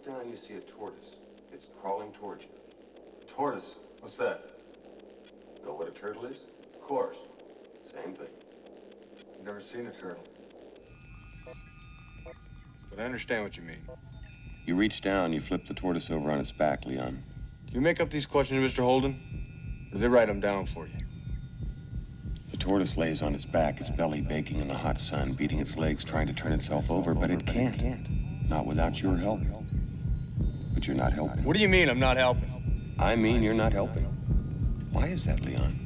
down, you see a tortoise. It's crawling towards you. Tortoise? What's that? Know what a turtle is? Of course. Same thing. I've never seen a turtle. But I understand what you mean. You reach down, you flip the tortoise over on its back, Leon. Do you make up these questions, Mr. Holden? Or do they write them down for you? The tortoise lays on its back, its belly baking in the hot sun, beating its legs, trying to turn itself over, but it can't. Not without your help. But you're not helping. What do you mean I'm not helping? I mean you're not helping. Why is that, Leon?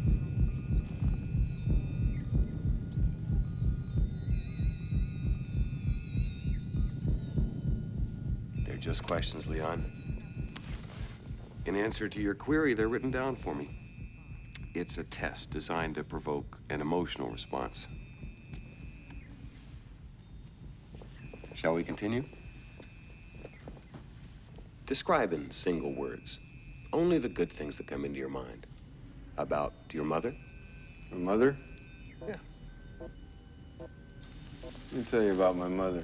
They're just questions, Leon. In answer to your query, they're written down for me. It's a test designed to provoke an emotional response. Shall we continue? Describe in single words only the good things that come into your mind. About your mother? My mother? Yeah. Let me tell you about my mother.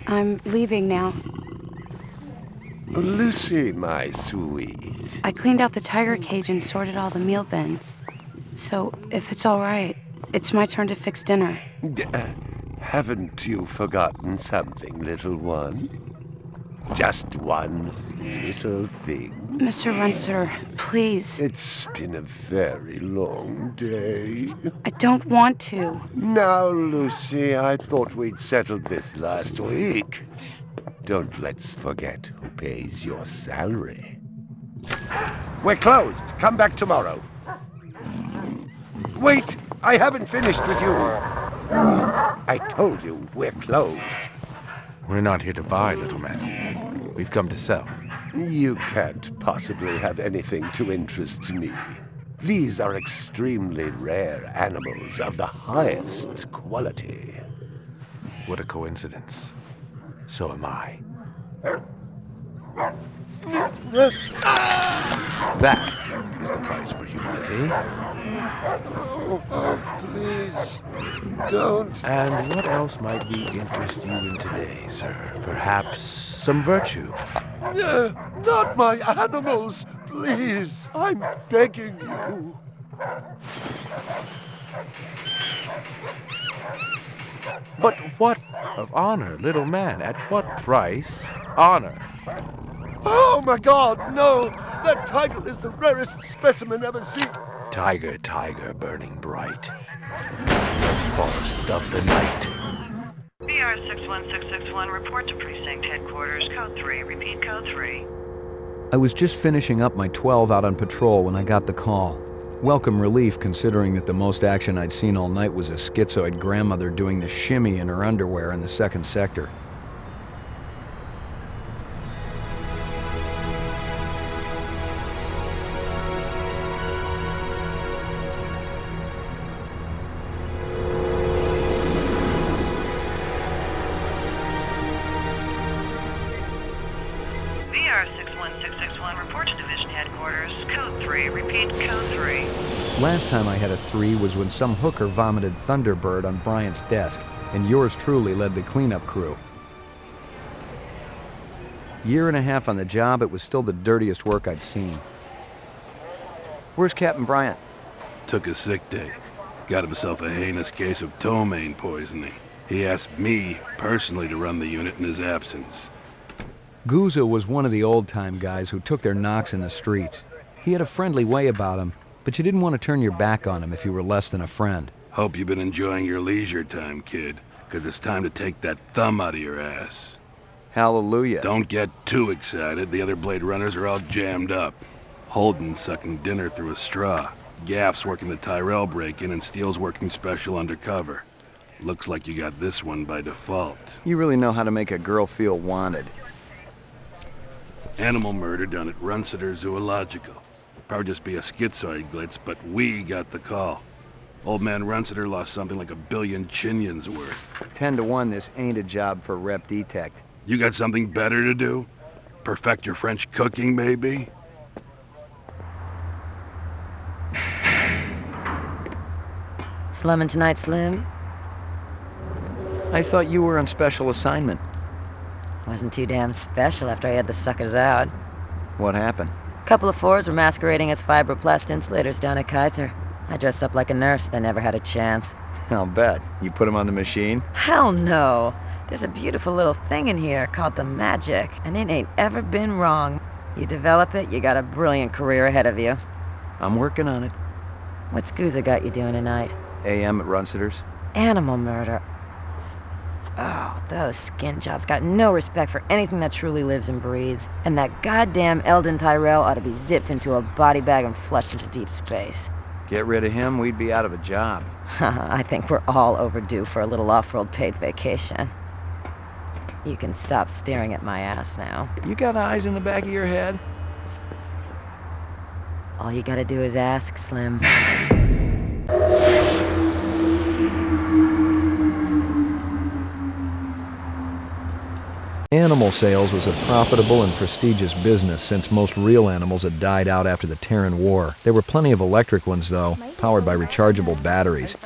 I'm leaving now. Lucy, my sweet. I cleaned out the tiger cage and sorted all the meal bins. So, if it's all right, it's my turn to fix dinner. Haven't you forgotten something, little one? Just one little thing. Mr. Runser, please. It's been a very long day. I don't want to. Now, Lucy, I thought we'd settled this last week. Don't let's forget who pays your salary. We're closed. Come back tomorrow. Wait! I haven't finished with you. I told you, we're closed. We're not here to buy, little man. We've come to sell. You can't possibly have anything to interest me. These are extremely rare animals of the highest quality. What a coincidence. So am I. That is the price for humility. Oh, please, don't. And what else might we interest you in today, sir? Perhaps some virtue? Not my animals, please. I'm begging you. But what of honor, little man? At what price? Honor. Oh, my God, no! That tiger is the rarest specimen ever seen. Tiger, tiger, burning bright. The forest rest of the night. BR 61661, report to precinct headquarters, code 3, repeat code 3. I was just finishing up my 12 out on patrol when I got the call. Welcome relief considering that the most action I'd seen all night was a schizoid grandmother doing the shimmy in her underwear in the 2nd sector. BR 61661, report to division headquarters, code 3, repeat code 3. Last time I had a 3 was when some hooker vomited Thunderbird on Bryant's desk, and yours truly led the cleanup crew. Year and a half on the job, it was still the dirtiest work I'd seen. Where's Captain Bryant? Took a sick day. Got himself a heinous case of ptomaine poisoning. He asked me personally to run the unit in his absence. Guzza was one of the old-time guys who took their knocks in the streets. He had a friendly way about him, but you didn't want to turn your back on him if you were less than a friend. Hope you've been enjoying your leisure time, kid, 'cause it's time to take that thumb out of your ass. Hallelujah. Don't get too excited. The other Blade Runners are all jammed up. Holden's sucking dinner through a straw. Gaff's working the Tyrell break-in, and Steele's working special undercover. Looks like you got this one by default. You really know how to make a girl feel wanted. Animal murder done at Runciter Zoological. Probably just be a schizoid glitz, but we got the call. Old man Runciter lost something like 1 billion chinions worth. 10 to 1, this ain't a job for Rep Detect. You got something better to do? Perfect your French cooking, maybe? Slumming tonight, Slim? I thought you were on special assignment. Wasn't too damn special after I had the suckers out. What happened? Couple of 4s were masquerading as fibroplast insulators down at Kaiser. I dressed up like a nurse. They never had a chance. I'll bet. You put them on the machine? Hell no. There's a beautiful little thing in here called the magic, and it ain't ever been wrong. You develop it, you got a brilliant career ahead of you. I'm working on it. What's Guzza got you doing tonight? AM at Runciter's. Animal murder. Oh, those skin jobs got no respect for anything that truly lives and breathes. And that goddamn Eldon Tyrell ought to be zipped into a body bag and flushed into deep space. Get rid of him, we'd be out of a job. I think we're all overdue for a little off-road paid vacation. You can stop staring at my ass now. You got eyes in the back of your head? All you gotta do is ask, Slim. Animal sales was a profitable and prestigious business since most real animals had died out after the Terran War. There were plenty of electric ones, though, powered by rechargeable batteries.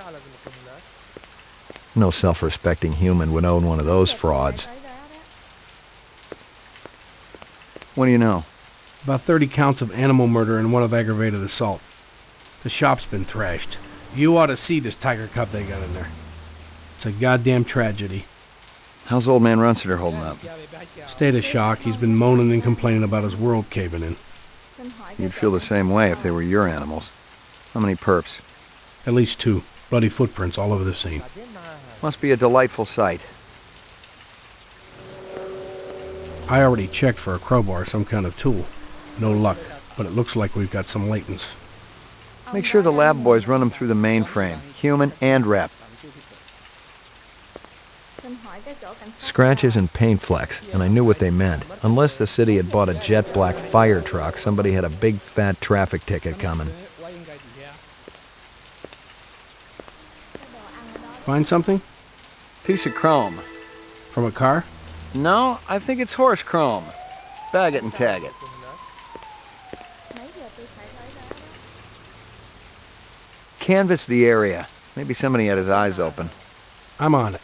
No self-respecting human would own one of those frauds. What do you know? About 30 counts of animal murder and 1 of aggravated assault. The shop's been thrashed. You ought to see this tiger cub they got in there. It's a goddamn tragedy. How's old man Runciter holding up? State of shock. He's been moaning and complaining about his world caving in. You'd feel the same way if they were your animals. How many perps? At least 2. Bloody footprints all over the scene. Must be a delightful sight. I already checked for a crowbar, some kind of tool. No luck, but it looks like we've got some latents. Make sure the lab boys run them through the mainframe, human and rep. Scratches and paint flecks, and I knew what they meant. Unless the city had bought a jet black fire truck, somebody had a big fat traffic ticket coming. Find something? Piece of chrome. From a car? No, I think it's horse chrome. Bag it and tag it. Canvass the area. Maybe somebody had his eyes open. I'm on it.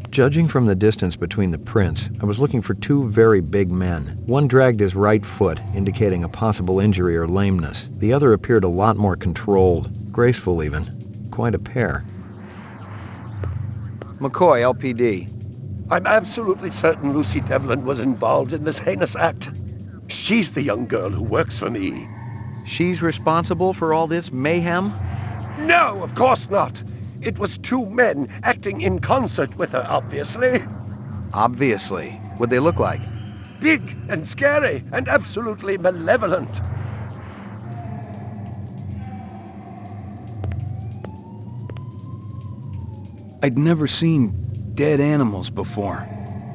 Judging from the distance between the prints, I was looking for 2 very big men. One dragged his right foot, indicating a possible injury or lameness. The other appeared a lot more controlled, graceful even. Quite a pair. McCoy, LPD. I'm absolutely certain Lucy Devlin was involved in this heinous act. She's the young girl who works for me. She's responsible for all this mayhem? No, of course not. It was two men acting in concert with her, obviously. Obviously. What'd they look like? Big and scary and absolutely malevolent. I'd never seen dead animals before,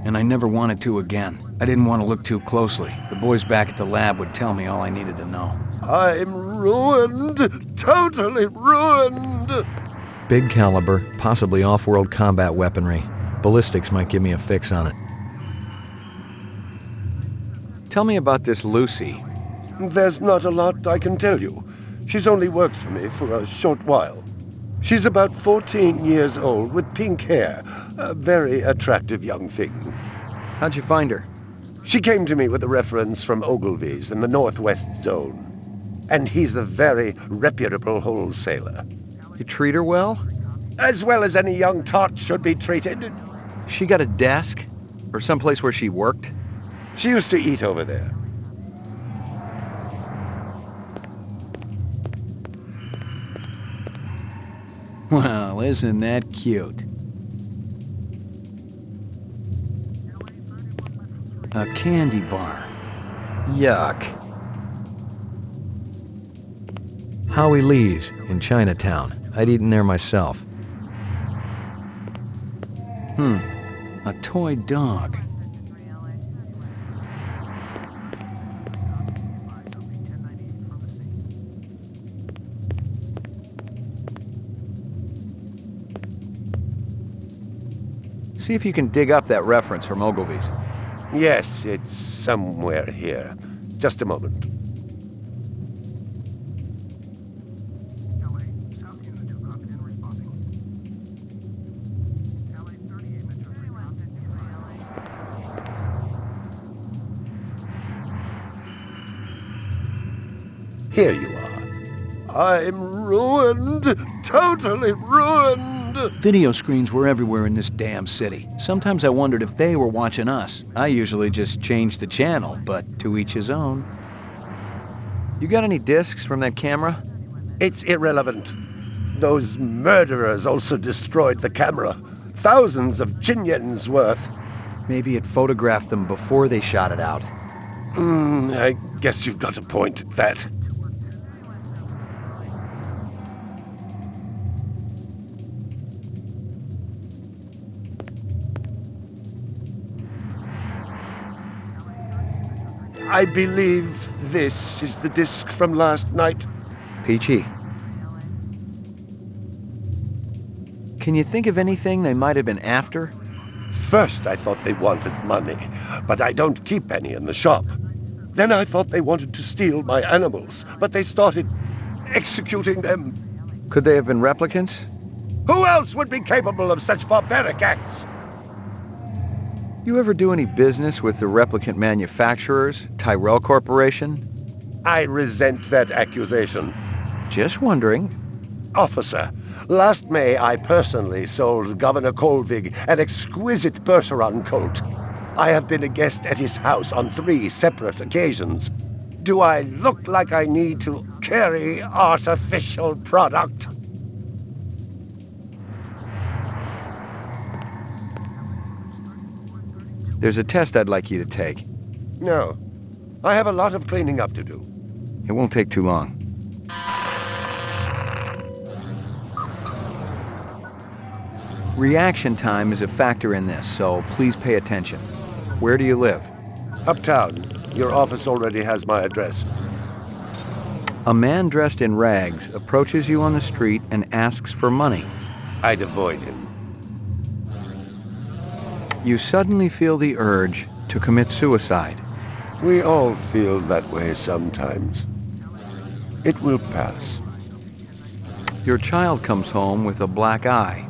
and I never wanted to again. I didn't want to look too closely. The boys back at the lab would tell me all I needed to know. I'm ruined. Totally ruined. Big caliber, possibly off-world combat weaponry. Ballistics might give me a fix on it. Tell me about this Lucy. There's not a lot I can tell you. She's only worked for me for a short while. She's about 14 years old with pink hair. A very attractive young thing. How'd you find her? She came to me with a reference from Ogilvy's in the Northwest Zone. And he's a very reputable wholesaler. You treat her well? As well as any young tot should be treated. She got a desk? Or someplace where she worked? She used to eat over there. Well, isn't that cute? A candy bar. Yuck. Howie Lee's in Chinatown. I'd eaten there myself. A toy dog. See if you can dig up that reference from Ogilvy's. Yes, it's somewhere here. Just a moment. Here you are. I'm ruined. Totally ruined. Video screens were everywhere in this damn city. Sometimes I wondered if they were watching us. I usually just changed the channel, but to each his own. You got any discs from that camera? It's irrelevant. Those murderers also destroyed the camera. Thousands of Jinyens worth. Maybe it photographed them before they shot it out. I guess you've got a point at that. I believe this is the disc from last night. Peachy. Can you think of anything they might have been after? First I thought they wanted money, but I don't keep any in the shop. Then I thought they wanted to steal my animals, but they started executing them. Could they have been replicants? Who else would be capable of such barbaric acts? You ever do any business with the replicant manufacturers, Tyrell Corporation? I resent that accusation. Just wondering. Officer, last May I personally sold Governor Colvig an exquisite Bergeron coat. I have been a guest at his house on 3 separate occasions. Do I look like I need to carry artificial product? There's a test I'd like you to take. No. I have a lot of cleaning up to do. It won't take too long. Reaction time is a factor in this, so please pay attention. Where do you live? Uptown. Your office already has my address. A man dressed in rags approaches you on the street and asks for money. I'd avoid him. You suddenly feel the urge to commit suicide. We all feel that way sometimes. It will pass. Your child comes home with a black eye.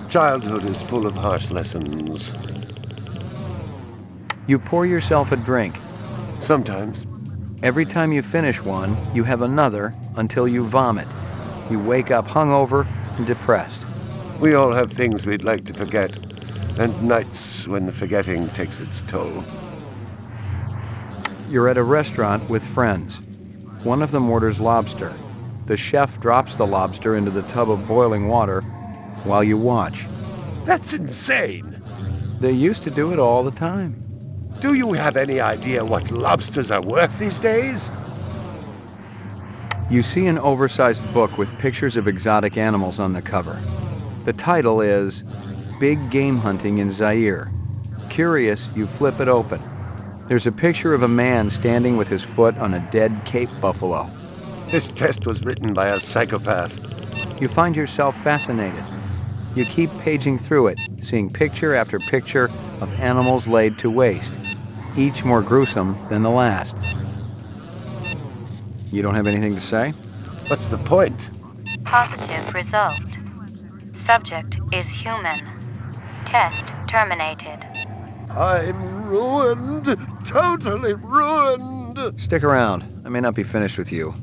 Childhood is full of harsh lessons. You pour yourself a drink. Sometimes. Every time you finish one, you have another until you vomit. You wake up hungover and depressed. We all have things we'd like to forget. And nights when the forgetting takes its toll. You're at a restaurant with friends. One of them orders lobster. The chef drops the lobster into the tub of boiling water while you watch. That's insane! They used to do it all the time. Do you have any idea what lobsters are worth these days? You see an oversized book with pictures of exotic animals on the cover. The title is Big Game Hunting in Zaire. Curious, you flip it open. There's a picture of a man standing with his foot on a dead Cape buffalo. This test was written by a psychopath. You find yourself fascinated. You keep paging through it, seeing picture after picture of animals laid to waste, each more gruesome than the last. You don't have anything to say? What's the point? Positive result. Subject is human. Test terminated. I'm ruined. Totally ruined. Stick around. I may not be finished with you.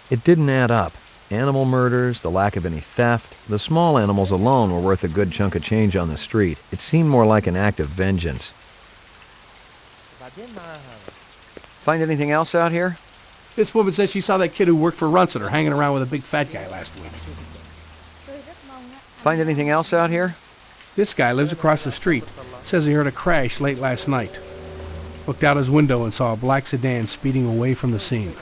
It didn't add up. Animal murders, the lack of any theft, the small animals alone were worth a good chunk of change on the street. It seemed more like an act of vengeance. Find anything else out here? This woman says she saw that kid who worked for Rossiter hanging around with a big fat guy last week. Find anything else out here? This guy lives across the street. Says he heard a crash late last night. Looked out his window and saw a black sedan speeding away from the scene.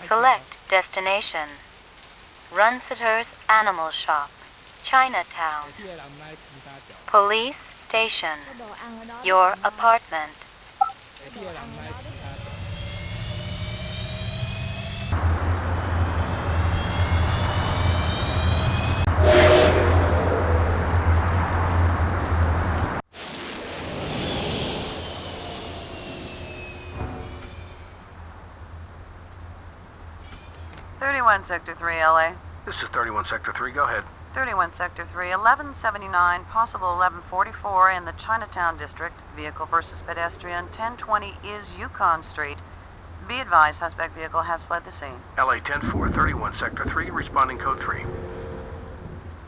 Select destination. Runsitter's Animal Shop, Chinatown. Police station. Your apartment. Sector 3, LA. This is 31 Sector 3. Go ahead. 31 Sector 3, 1179, possible 1144 in the Chinatown district. Vehicle versus pedestrian, 1020 is Yukon Street. Be advised, suspect vehicle has fled the scene. LA 10-4, 31 Sector 3, responding code 3.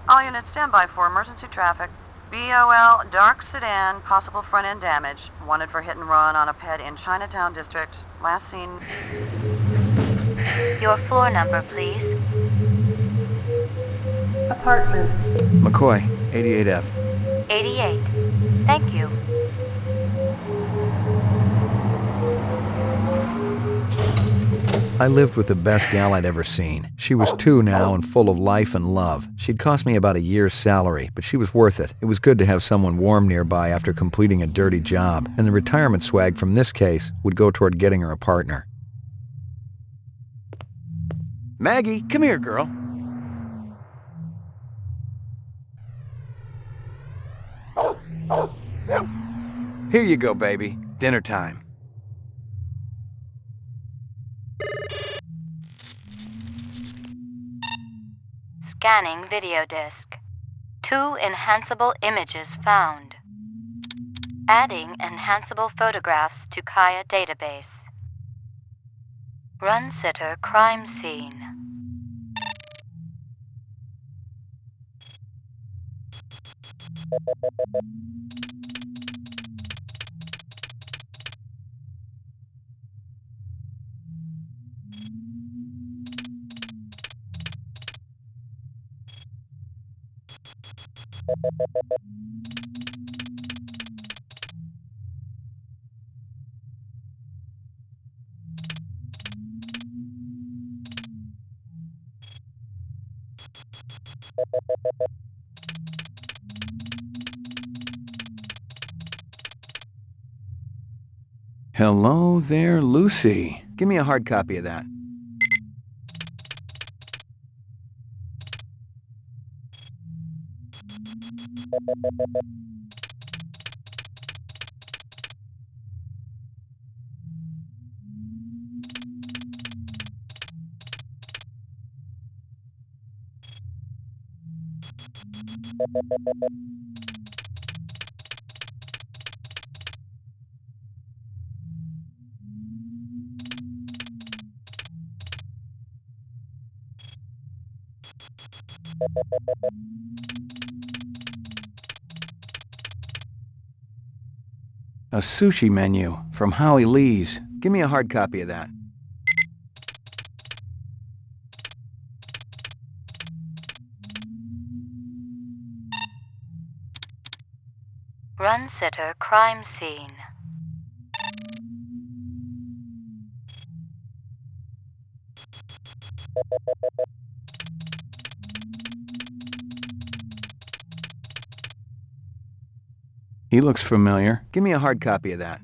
All units stand by for emergency traffic. BOL, dark sedan, possible front end damage. Wanted for hit and run on a ped in Chinatown district. Last seen. Your floor number, please. Apartments. McCoy, 88F. 88. Thank you. I lived with the best gal I'd ever seen. She was 2 now and full of life and love. She'd cost me about a year's salary, but she was worth it. It was good to have someone warm nearby after completing a dirty job, and the retirement swag from this case would go toward getting her a partner. Maggie, come here, girl. Here you go, baby. Dinner time. Scanning video disk. 2 enhanceable images found. Adding enhanceable photographs to Kaya database. Runsitter crime scene. Hello there, Lucy. Give me a hard copy of that. A sushi menu from Howie Lee's. Give me a hard copy of that. Run sitter crime scene. He looks familiar. Give me a hard copy of that.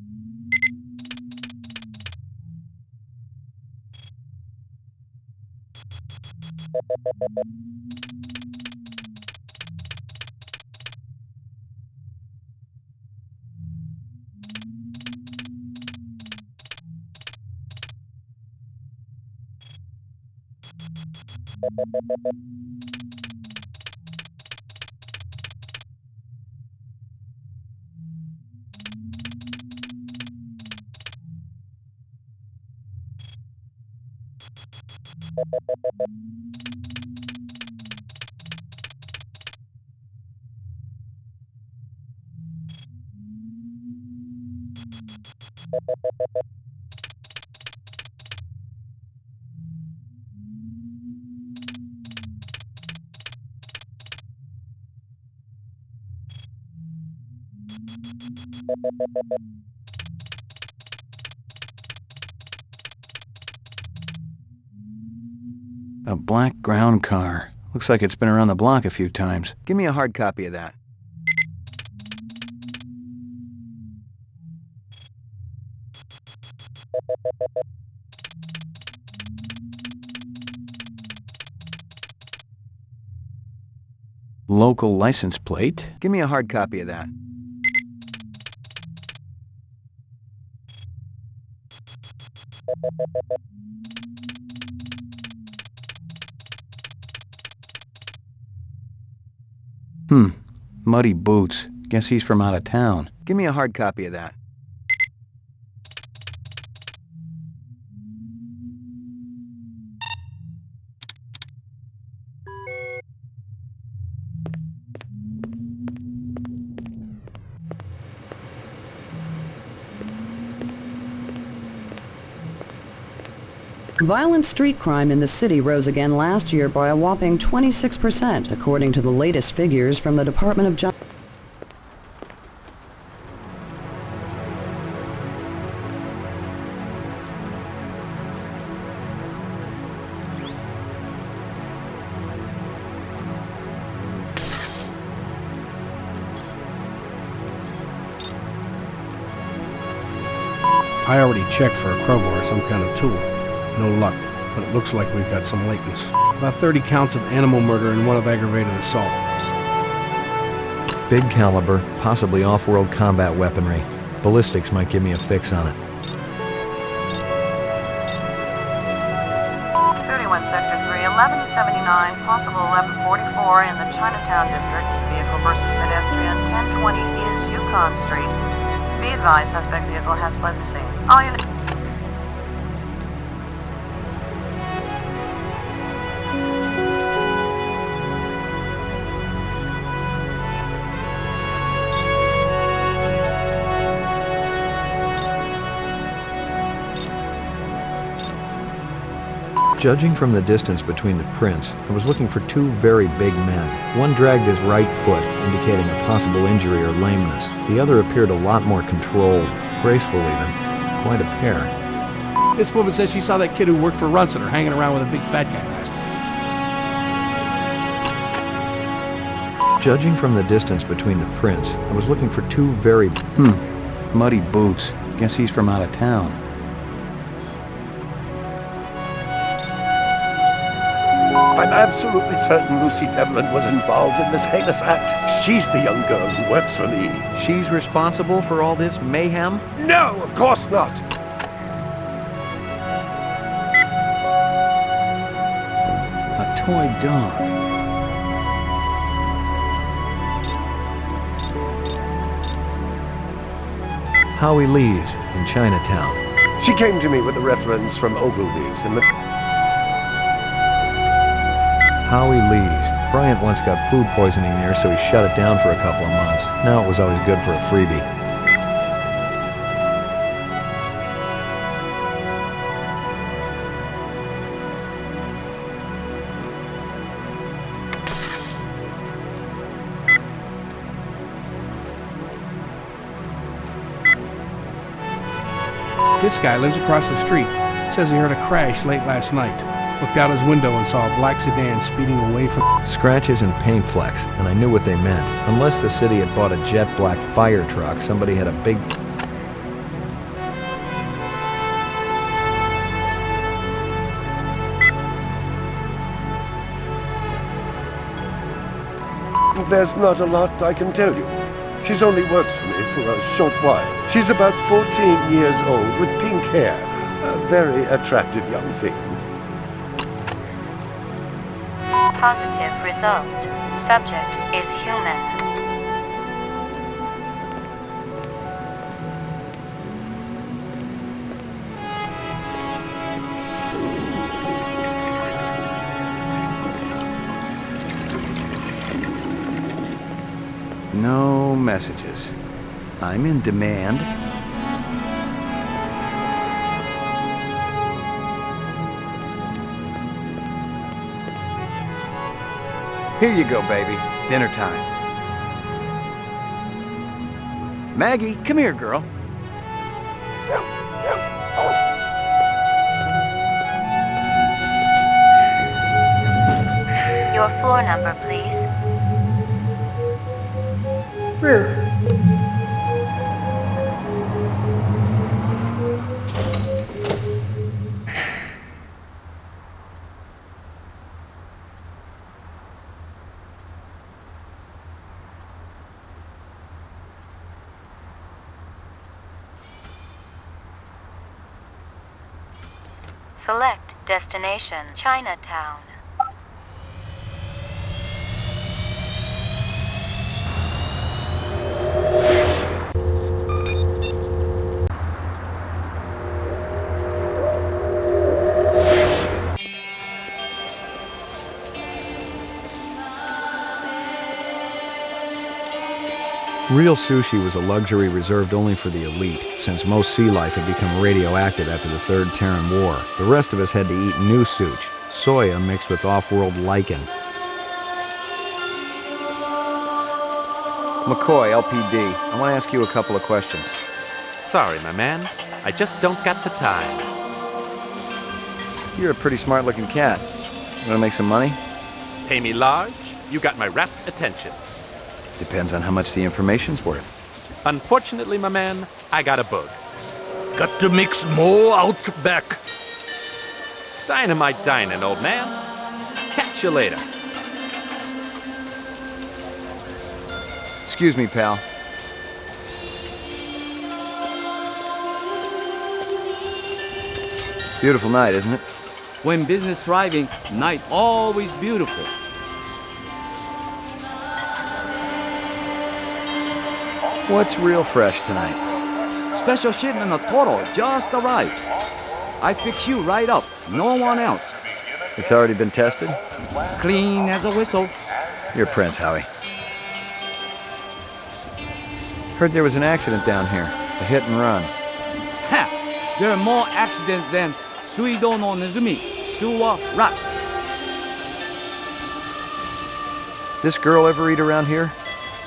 A black ground car. Looks like it's been around the block a few times. Give me a hard copy of that. Local license plate. Give me a hard copy of that. Muddy boots. Guess he's from out of town. Give me a hard copy of that. Violent street crime in the city rose again last year by a whopping 26%, according to the latest figures from the Department of Justice. I already checked for a crowbar or some kind of tool. No luck, but it looks like we've got some latents. About 30 counts of animal murder and one of aggravated assault. Big caliber, possibly off-world combat weaponry. Ballistics might give me a fix on it. 31 Sector 3, 1179, possible 1144 in the Chinatown district. Vehicle versus pedestrian, 1020 is Yukon Street. Be advised, suspect vehicle has fled the scene. All units. Judging from the distance between the prints, I was looking for two very big men. One dragged his right foot, indicating a possible injury or lameness. The other appeared a lot more controlled, graceful even. Quite a pair. This woman says she saw that kid who worked for Rolston hanging around with a big fat guy last night. Judging from the distance between the prints, I was looking for two very muddy boots. Guess he's from out of town. I'm absolutely certain Lucy Devlin was involved in this heinous act. She's the young girl who works for me. She's responsible for all this mayhem? No, of course not. A toy dog. Howie Lee's in Chinatown. She came to me with a reference from Ogilvy's in the... Howie Lee's. Bryant once got food poisoning there, so he shut it down for a couple of months. Now it was always good for a freebie. This guy lives across the street. Says he heard a crash late last night. Looked out his window and saw a black sedan speeding away from... Scratches and paint flecks, and I knew what they meant. Unless the city had bought a jet black fire truck, somebody had a big... There's not a lot I can tell you. She's only worked for me for a short while. She's about 14 years old with pink hair. A very attractive young thing. Positive result. Subject is human. No messages. I'm in demand. Here you go, baby. Dinner time. Maggie, come here, girl. Your floor number, please. Roof. Select destination, Chinatown. Real sushi was a luxury reserved only for the elite, since most sea life had become radioactive after the Third Terran War. The rest of us had to eat new sushi, soya mixed with off-world lichen. McCoy, LPD, I want to ask you a couple of questions. Sorry, my man. I just don't got the time. You're a pretty smart-looking cat. You want to make some money? Pay me large, you got my rapt attention. Depends on how much the information's worth. Unfortunately, my man, I got a bug. Got to mix more out back. Dynamite dining, old man. Catch you later. Excuse me, pal. Beautiful night, isn't it? When business thriving, night always beautiful. What's real fresh tonight? Special shipment of Toro just arrived. I fix you right up, no one else. It's already been tested? Clean as a whistle. You're Prince, Howie. Heard there was an accident down here. A hit and run. Ha! There are more accidents than Suido no Nezumi, Suwa rats. This girl ever eat around here?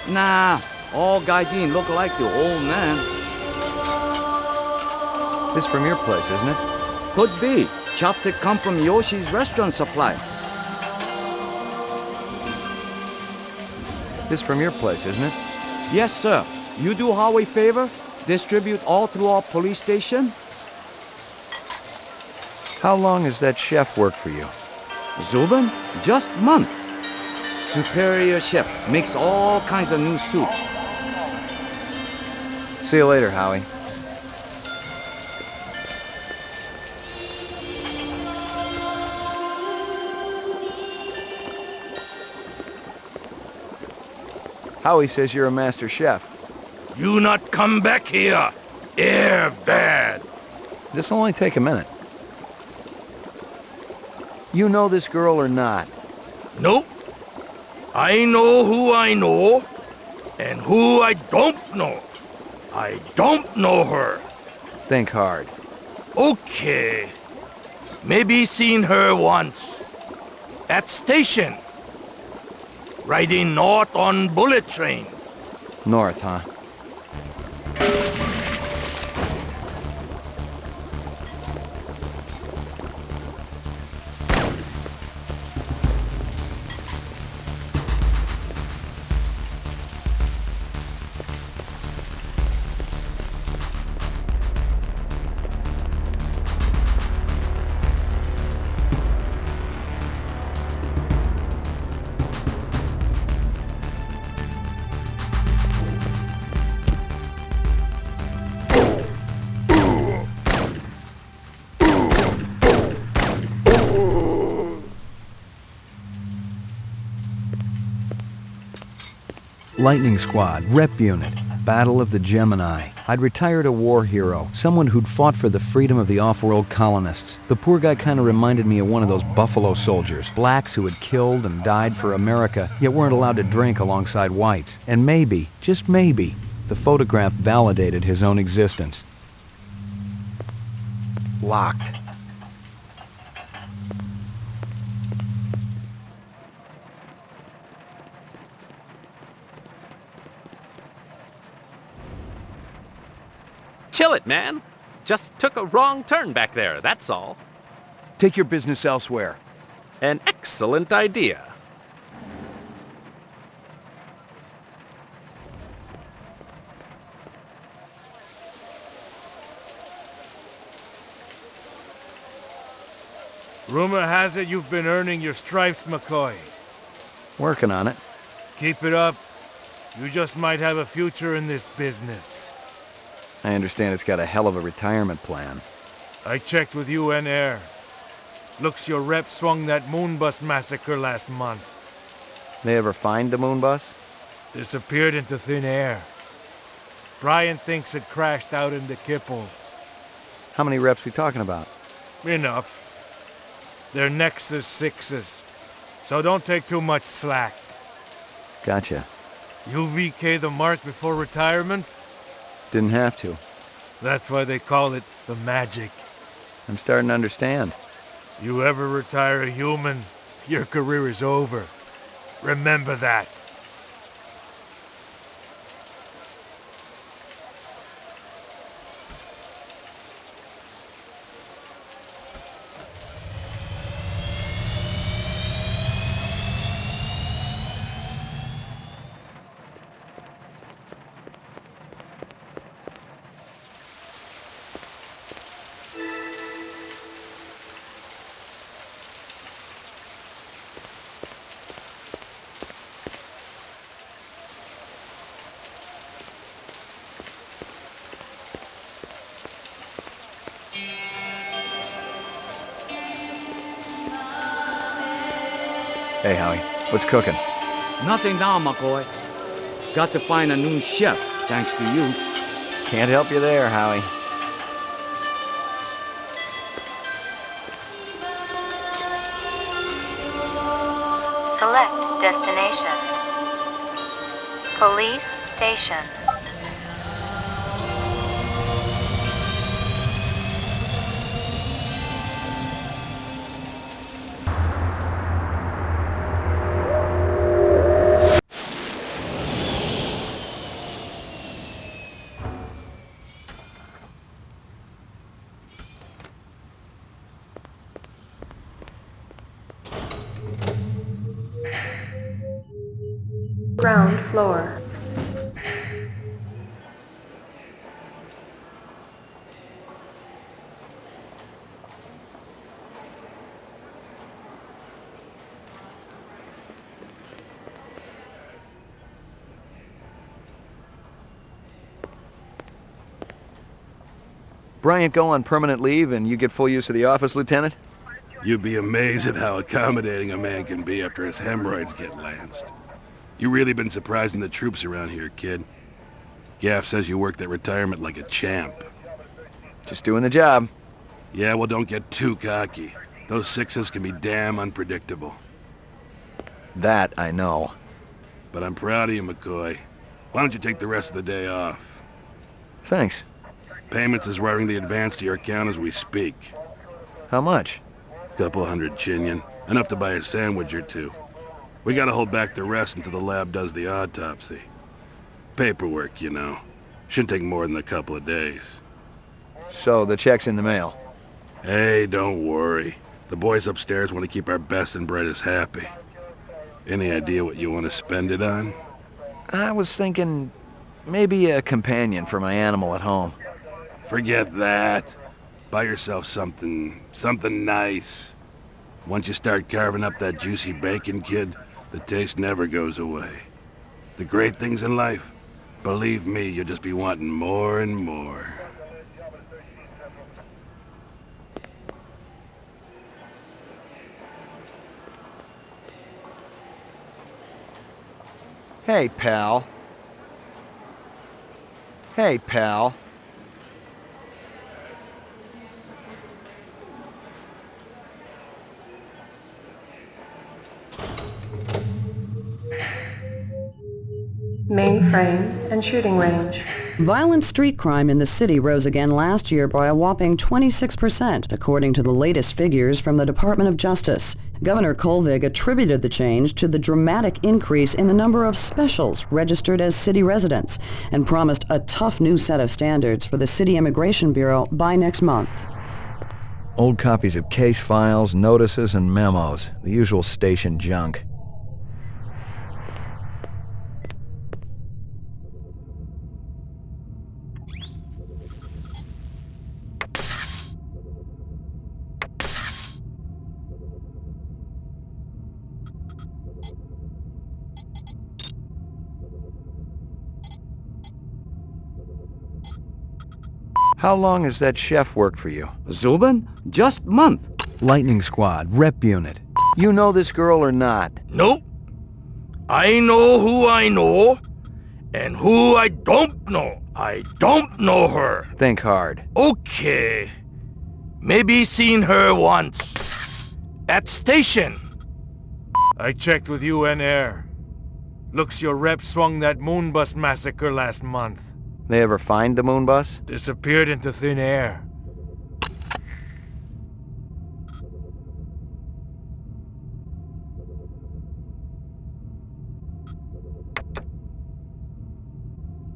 Nah, all gaijin look like the old man. This from your place, isn't it? Could be. Chopstick come from Yoshi's restaurant supply. This from your place, isn't it? Yes, sir. You do Howie favor? Distribute all through our police station? How long has that chef worked for you? Zubin? Just month. Superior chef. Makes all kinds of new soup. See you later, Howie. Howie says you're a master chef. You not come back here. Air bad. This'll only take a minute. You know this girl or not? Nope. I know who I know, and who I don't know. I don't know her. Think hard. Okay. Maybe seen her once. At station. Riding north on bullet train. North, huh? Lightning Squad, Rep Unit, Battle of the Gemini. I'd retired a war hero, someone who'd fought for the freedom of the off-world colonists. The poor guy kind of reminded me of one of those Buffalo Soldiers, blacks who had killed and died for America, yet weren't allowed to drink alongside whites. And maybe, just maybe, the photograph validated his own existence. Locked. Chill it, man. Just took a wrong turn back there, that's all. Take your business elsewhere. An excellent idea. Rumor has it you've been earning your stripes, McCoy. Working on it. Keep it up. You just might have a future in this business. I understand it's got a hell of a retirement plan. I checked with UN Air. Looks your rep swung that Moonbus massacre last month. They ever find the moon bus? Disappeared into thin air. Brian thinks it crashed out in the Kipple. How many reps we talking about? Enough. They're Nexus 6s, so don't take too much slack. Gotcha. You VK the mark before retirement? Didn't have to. That's why they call it the magic. I'm starting to understand. You ever retire a human, your career is over. Remember that. Hey, Howie. What's cooking? Nothing now, McCoy. Got to find a new chef, thanks to you. Can't help you there, Howie. Select destination. Police station. Ground floor. Bryant go on permanent leave and you get full use of the office, Lieutenant? You'd be amazed at how accommodating a man can be after his hemorrhoids get lanced. You really been surprising the troops around here, kid. Gaff says you worked that retirement like a champ. Just doing the job. Yeah, well, don't get too cocky. Those sixes can be damn unpredictable. That I know. But I'm proud of you, McCoy. Why don't you take the rest of the day off? Thanks. Payments is wiring the advance to your account as we speak. How much? Couple hundred chinion. Enough to buy a sandwich or two. We gotta hold back the rest until the lab does the autopsy. Paperwork, you know. Shouldn't take more than a couple of days. So the check's in the mail? Hey, don't worry. The boys upstairs want to keep our best and brightest happy. Any idea what you want to spend it on? I was thinking maybe a companion for my animal at home. Forget that. Buy yourself something nice. Once you start carving up that juicy bacon, kid, the taste never goes away. The great things in life, believe me, you'll just be wanting more and more. Hey, pal. Hey, pal. Mainframe and shooting range. Violent street crime in the city rose again last year by a whopping 26%, according to the latest figures from the Department of Justice. Governor Kolvig attributed the change to the dramatic increase in the number of specials registered as city residents and promised a tough new set of standards for the City Immigration Bureau by next month. Old copies of case files, notices, and memos. The usual station junk. How long has that chef worked for you? Zubin? Just month. Lightning Squad, rep unit. You know this girl or not? Nope. I know who I know, and who I don't know. I don't know her. Think hard. Okay. Maybe seen her once. At station. I checked with UN Air. Looks your rep swung that moonbus massacre last month. They ever find the moon bus? Disappeared into thin air.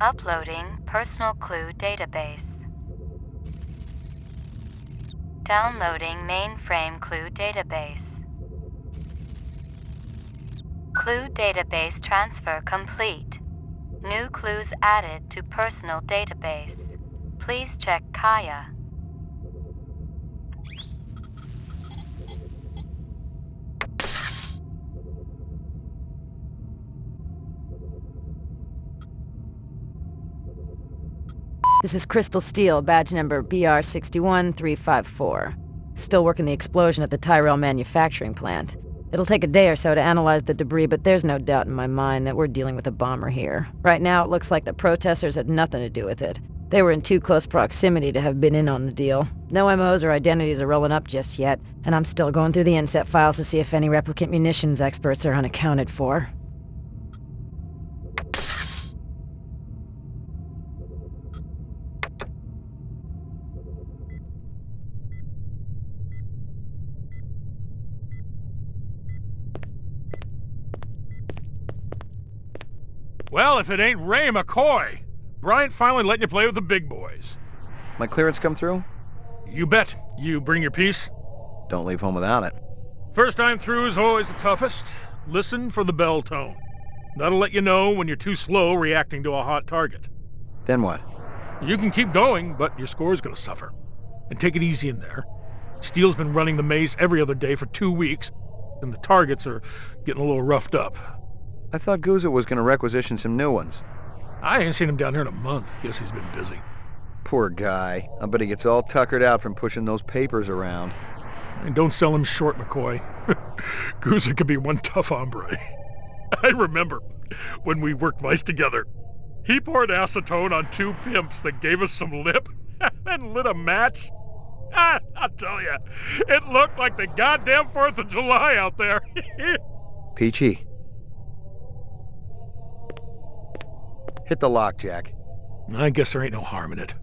Uploading personal clue database. Downloading mainframe clue database. Clue database transfer complete. New clues added to personal database. Please check Kaya. This is Crystal Steele, badge number BR61354. Still working the explosion at the Tyrell manufacturing plant. It'll take a day or so to analyze the debris, but there's no doubt in my mind that we're dealing with a bomber here. Right now, it looks like the protesters had nothing to do with it. They were in too close proximity to have been in on the deal. No MOs or identities are rolling up just yet, and I'm still going through the inset files to see if any replicant munitions experts are unaccounted for. Well, if it ain't Ray McCoy! Bryant finally letting you play with the big boys. My clearance come through? You bet. You bring your piece? Don't leave home without it. First time through is always the toughest. Listen for the bell tone. That'll let you know when you're too slow reacting to a hot target. Then what? You can keep going, but your score's gonna suffer. And take it easy in there. Steele's been running the maze every other day for 2 weeks, and the targets are getting a little roughed up. I thought Guzza was going to requisition some new ones. I ain't seen him down here in a month. Guess he's been busy. Poor guy. I bet he gets all tuckered out from pushing those papers around. And don't sell him short, McCoy. Guzza could be one tough hombre. I remember when we worked mice together. He poured acetone on 2 pimps that gave us some lip and lit a match. I'll tell you, it looked like the goddamn 4th of July out there. Peachy. Hit the lock, Jack. I guess there ain't no harm in it.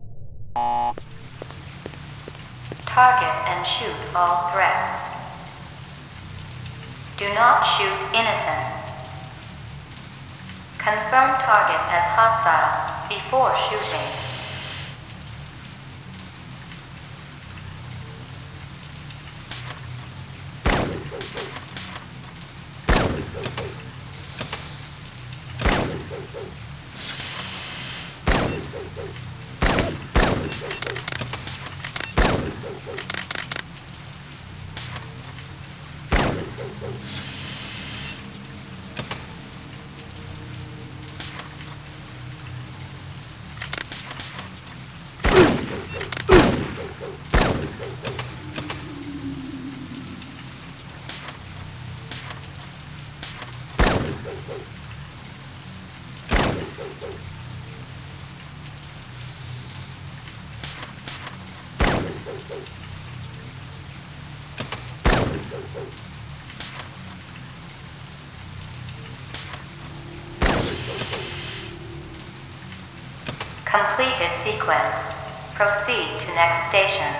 Target and shoot all threats. Do not shoot innocents. Confirm target as hostile before shooting. Completed sequence. Proceed to next station.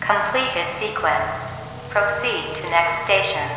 Completed sequence. Proceed to next station.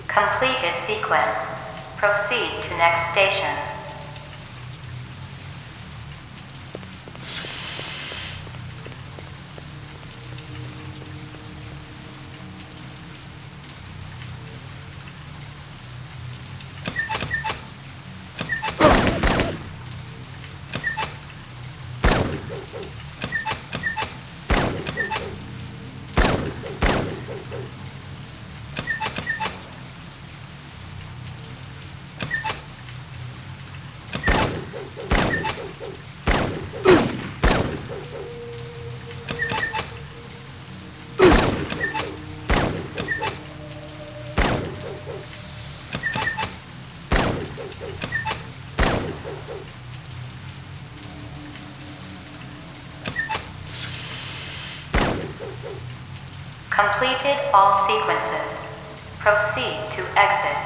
Completed sequence. Proceed to next station. Completed all sequences. Proceed to exit.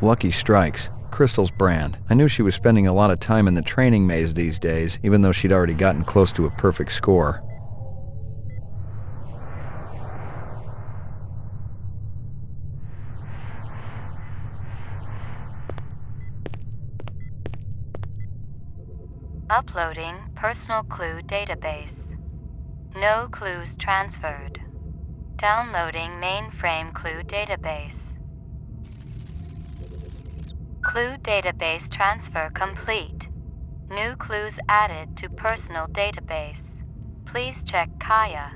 Lucky strikes. Crystal's brand. I knew she was spending a lot of time in the training maze these days, even though she'd already gotten close to a perfect score. Uploading personal clue database. No clues transferred. Downloading mainframe clue database. Clue database transfer complete. New clues added to personal database. Please check Kaya.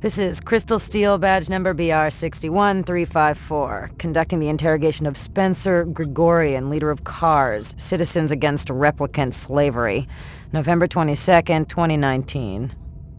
This is Crystal Steele, badge number BR61354, conducting the interrogation of Spencer Gregorian, leader of CARS, Citizens Against Replicant Slavery, November 22nd, 2019.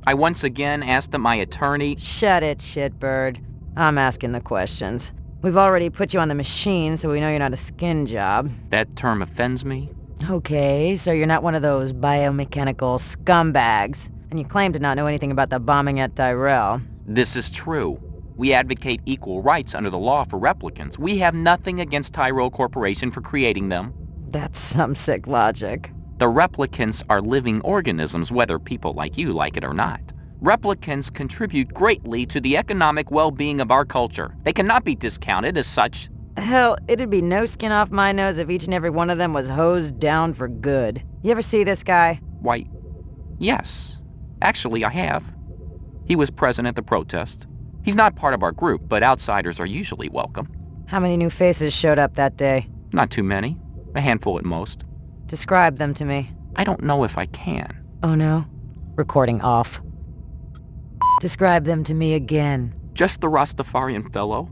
I once again asked that my attorney... Shut it, shitbird. I'm asking the questions. We've already put you on the machine, so we know you're not a skin job. That term offends me. Okay, so you're not one of those biomechanical scumbags. And you claim to not know anything about the bombing at Tyrell. This is true. We advocate equal rights under the law for replicants. We have nothing against Tyrell Corporation for creating them. That's some sick logic. The replicants are living organisms, whether people like you like it or not. Replicants contribute greatly to the economic well-being of our culture. They cannot be discounted as such. Hell, it'd be no skin off my nose if each and every one of them was hosed down for good. You ever see this guy? Why, yes. Actually, I have. He was present at the protest. He's not part of our group, but outsiders are usually welcome. How many new faces showed up that day? Not too many. A handful at most. Describe them to me. I don't know if I can. Oh no? Recording off. Describe them to me again. Just the Rastafarian fellow.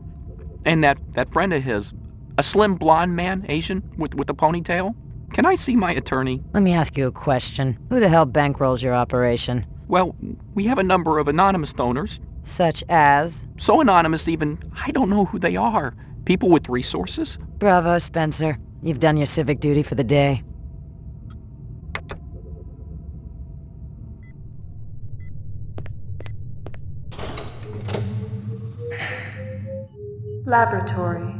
And that friend of his. A slim blonde man, Asian, with a ponytail. Can I see my attorney? Let me ask you a question. Who the hell bankrolls your operation? Well, we have a number of anonymous donors. Such as? So anonymous even, I don't know who they are. People with resources. Bravo, Spencer. You've done your civic duty for the day. Laboratory.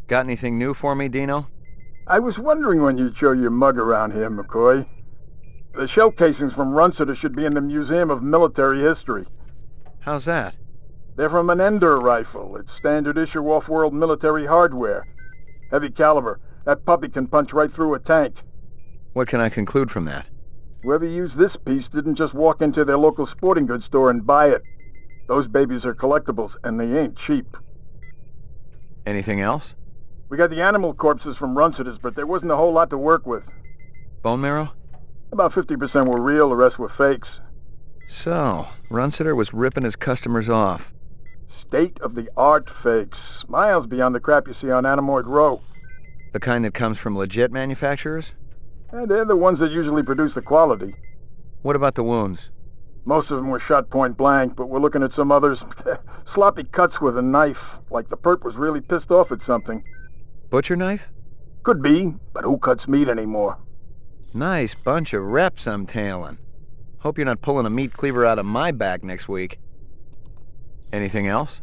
Got anything new for me, Dino? I was wondering when you'd show your mug around here, McCoy. The shell casings from Runsiter should be in the Museum of Military History. How's that? They're from an Ender rifle. It's standard issue off-world military hardware. Heavy caliber. That puppy can punch right through a tank. What can I conclude from that? Whoever used this piece didn't just walk into their local sporting goods store and buy it. Those babies are collectibles, and they ain't cheap. Anything else? We got the animal corpses from Runsiters, but there wasn't a whole lot to work with. Bone marrow? About 50% were real, the rest were fakes. So, Runsiter was ripping his customers off. State-of-the-art fakes. Miles beyond the crap you see on Anamoid Row. The kind that comes from legit manufacturers? They're the ones that usually produce the quality. What about the wounds? Most of them were shot point blank, but we're looking at some others. Sloppy cuts with a knife, like the perp was really pissed off at something. Butcher knife? Could be, but who cuts meat anymore? Nice bunch of reps I'm tailing. Hope you're not pulling a meat cleaver out of my back next week. Anything else?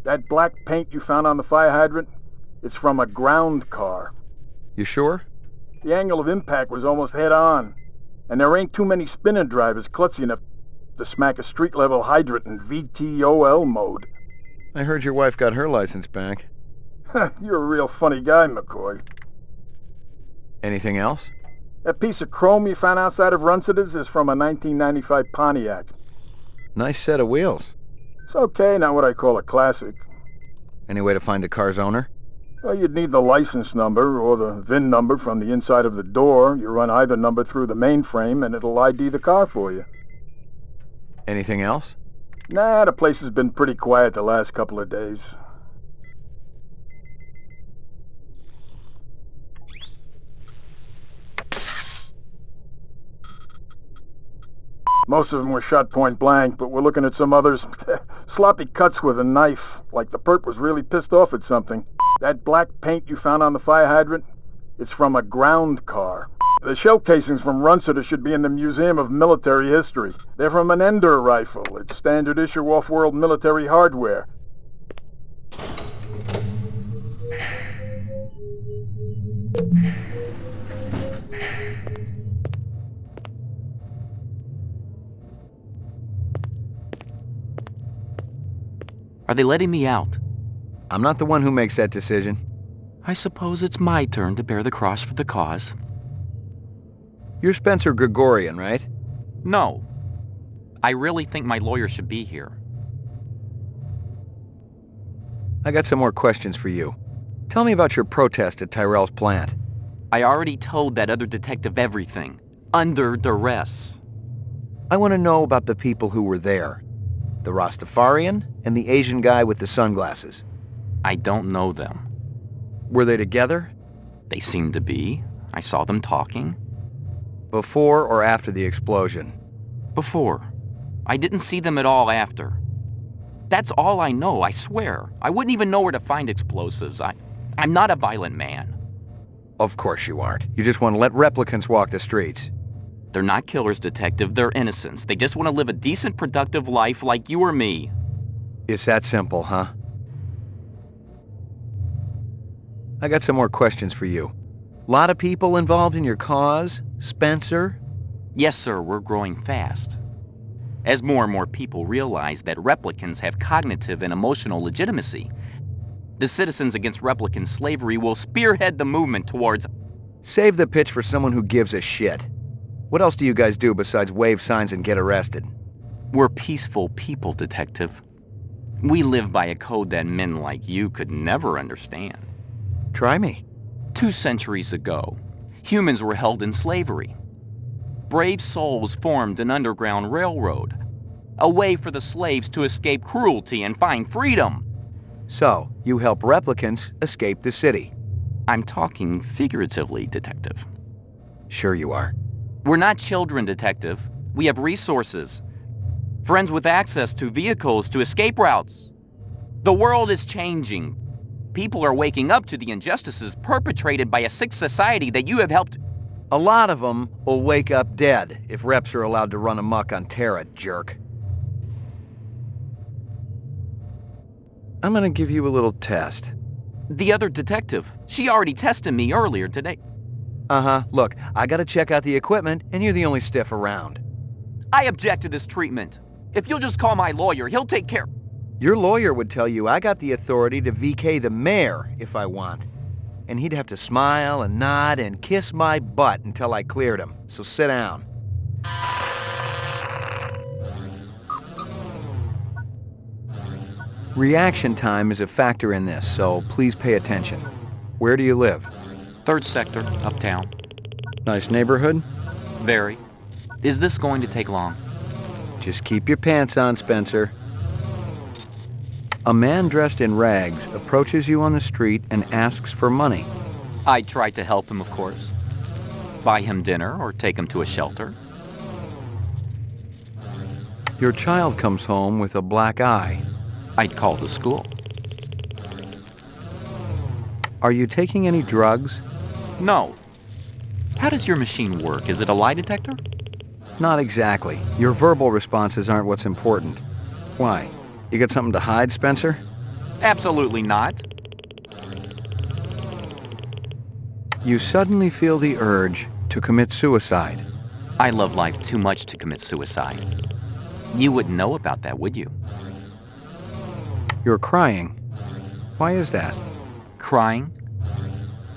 That black paint you found on the fire hydrant? It's from a ground car. You sure? The angle of impact was almost head-on. And there ain't too many spinner drivers klutzy enough to smack a street-level hydrant in VTOL mode. I heard your wife got her license back. You're a real funny guy, McCoy. Anything else? That piece of chrome you found outside of Runsiters is from a 1995 Pontiac. Nice set of wheels. It's okay, not what I call a classic. Any way to find the car's owner? Well, you'd need the license number or the VIN number from the inside of the door. You run either number through the mainframe and it'll ID the car for you. Anything else? Nah, the place has been pretty quiet the last couple of days. Most of them were shot point blank, but we're looking at some others. Sloppy cuts with a knife, like the perp was really pissed off at something. That black paint you found on the fire hydrant? It's from a ground car. The shell casings from Runsiter should be in the Museum of Military History. They're from an Ender rifle. It's standard issue off-world military hardware. they letting me out? I'm not the one who makes that decision. I suppose it's my turn to bear the cross for the cause. You're Spencer Gregorian, right? No. I really think my lawyer should be here. I got some more questions for you. Tell me about your protest at Tyrell's plant. I already told that other detective everything. Under duress. I want to know about the people who were there. The Rastafarian and the Asian guy with the sunglasses. I don't know them. Were they together? They seemed to be. I saw them talking. Before or after the explosion? Before. I didn't see them at all after. That's all I know, I swear. I wouldn't even know where to find explosives. I'm not a violent man. Of course you aren't. You just want to let replicants walk the streets. They're not killers, Detective. They're innocents. They just want to live a decent, productive life like you or me. It's that simple, huh? I got some more questions for you. Lot of people involved in your cause, Spencer? Yes, sir. We're growing fast. As more and more people realize that replicants have cognitive and emotional legitimacy, the Citizens Against Replicant Slavery will spearhead the movement towards... Save the pitch for someone who gives a shit. What else do you guys do besides wave signs and get arrested? We're peaceful people, Detective. We live by a code that men like you could never understand. Try me. 2 centuries ago, humans were held in slavery. Brave souls formed an underground railroad, a way for the slaves to escape cruelty and find freedom. So, you help replicants escape the city. I'm talking figuratively, Detective. Sure you are. We're not children, Detective. We have resources. Friends with access to vehicles, to escape routes. The world is changing. People are waking up to the injustices perpetrated by a sick society that you have helped... A lot of them will wake up dead if reps are allowed to run amok on Terra, jerk. I'm gonna give you a little test. The other detective, she already tested me earlier today. Uh-huh. Look, I gotta check out the equipment, and you're the only stiff around. I object to this treatment. If you'll just call my lawyer, he'll take care... Your lawyer would tell you I got the authority to VK the mayor if I want. And he'd have to smile and nod and kiss my butt until I cleared him. So sit down. Reaction time is a factor in this, so please pay attention. Where do you live? 3rd sector, uptown. Nice neighborhood? Very. Is this going to take long? Just keep your pants on, Spencer. A man dressed in rags approaches you on the street and asks for money. I try to help him, of course. Buy him dinner or take him to a shelter. Your child comes home with a black eye. I'd call the school. Are you taking any drugs? No. How does your machine work? Is it a lie detector? Not exactly. Your verbal responses aren't what's important. Why? You got something to hide, Spencer? Absolutely not. You suddenly feel the urge to commit suicide. I love life too much to commit suicide. You wouldn't know about that, would you? You're crying. Why is that? Crying?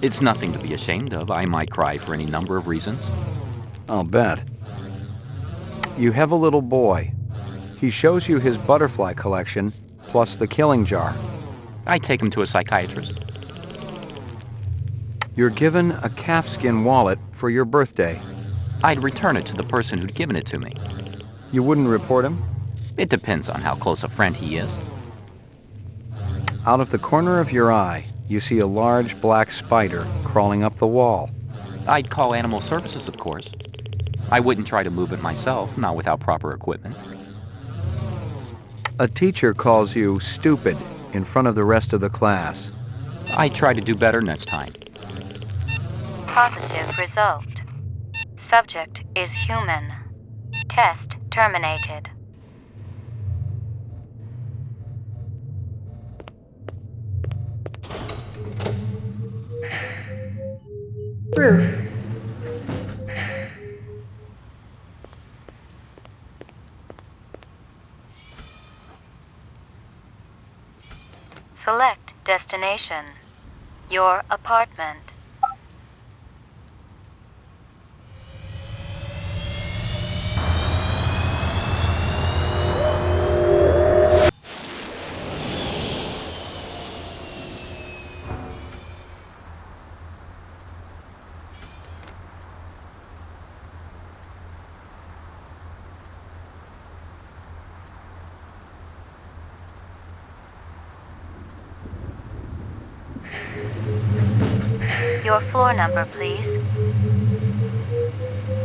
It's nothing to be ashamed of. I might cry for any number of reasons. I'll bet. You have a little boy. He shows you his butterfly collection, plus the killing jar. I take him to a psychiatrist. You're given a calfskin wallet for your birthday. I'd return it to the person who'd given it to me. You wouldn't report him? It depends on how close a friend he is. Out of the corner of your eye, you see a large black spider crawling up the wall. I'd call animal services, of course. I wouldn't try to move it myself, not without proper equipment. A teacher calls you stupid in front of the rest of the class. I try to do better next time. Positive result. Subject is human. Test terminated. Roof. Destination: your apartment. Your floor number, please.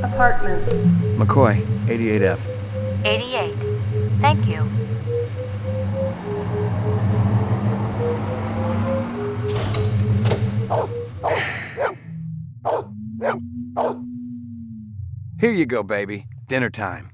Apartments. McCoy, 88F. 88. Thank you. Here you go, baby. Dinner time.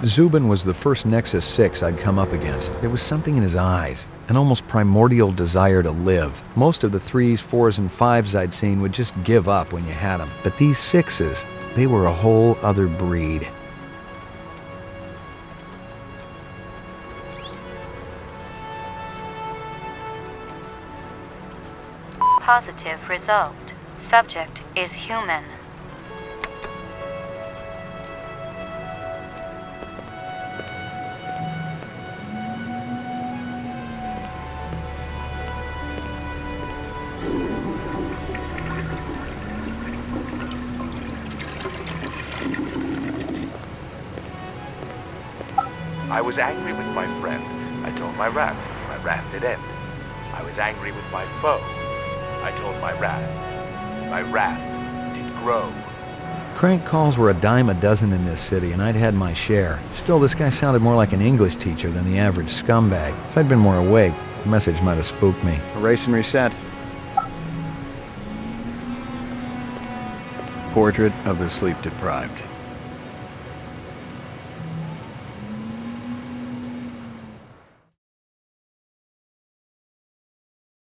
Zubin was the first Nexus 6 I'd come up against. There was something in his eyes, an almost primordial desire to live. Most of the 3s, 4s, and 5s I'd seen would just give up when you had them. But these 6s, they were a whole other breed. Positive result. Subject is human. I was angry with my friend. I told my wrath. My wrath did end. I was angry with my foe. I told my wrath. My wrath did grow. Crank calls were a dime a dozen in this city, and I'd had my share. Still, this guy sounded more like an English teacher than the average scumbag. If I'd been more awake, the message might have spooked me. Erase and reset. Portrait of the sleep-deprived.